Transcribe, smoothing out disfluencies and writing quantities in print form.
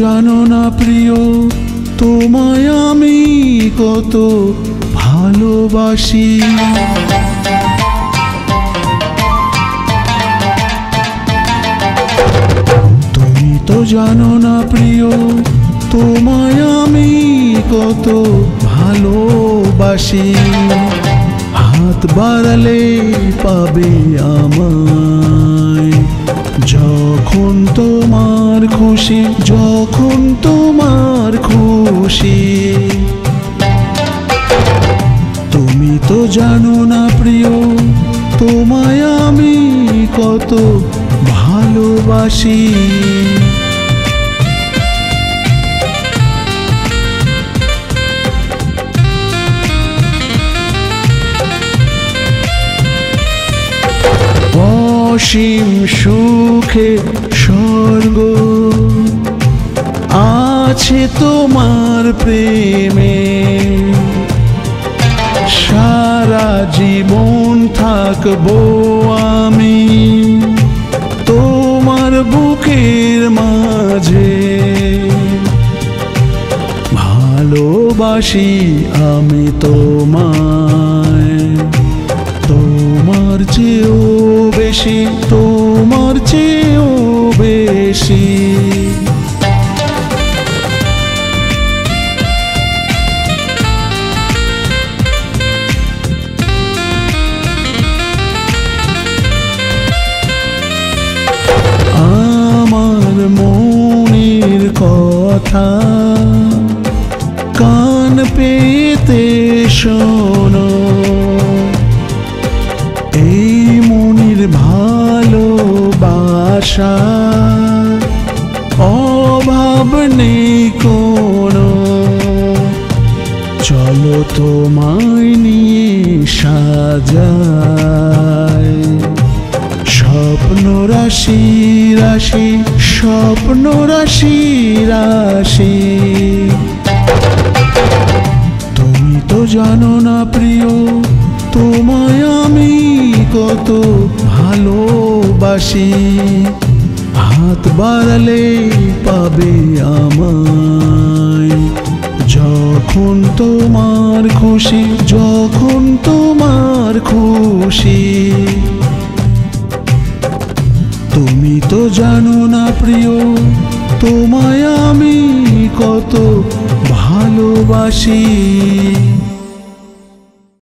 জানো না প্রিয়, তোমায় আমি কত ভালোবাসি। তুমি তো জানো না প্রিয়, তোমায় আমি কত ভালোবাসি। হাত বাড়ালে পাবে আমায়, যখন তোমার খুশি, যখন তোমার খুশি। তুমি তো জানো না প্রিয়, তোমায় আমি কত ভালোবাসি। অসীম সুখে স্বর্গ আছে তোমার প্রেমে, সারা জীবন থাকবো আমি তোমার বুকের মাঝে। ভালোবাসি আমি তোমায়, তোমার চেয়েও বেশি, তোমার চেয়েও বেশি। আমার মনের কথা কান পেতে শোনো, এই মনের ভালোবাসা অভাব নেই কোনো। চলো তোমায় নিয়ে সাজাই স্বপ্ন রাশি রাশি, স্বপ্ন রাশি রাশি। তুমি তো জানো না প্রিয়, তোমায় আমি কত ভালোবাসি। হাত বাড়ালে পাবে আমায়, যখন তোমার খুশি, যখন তোমার খুশি। তুমি তো জানো না প্রিয়, তোমায় আমি কত ভালোবাসি।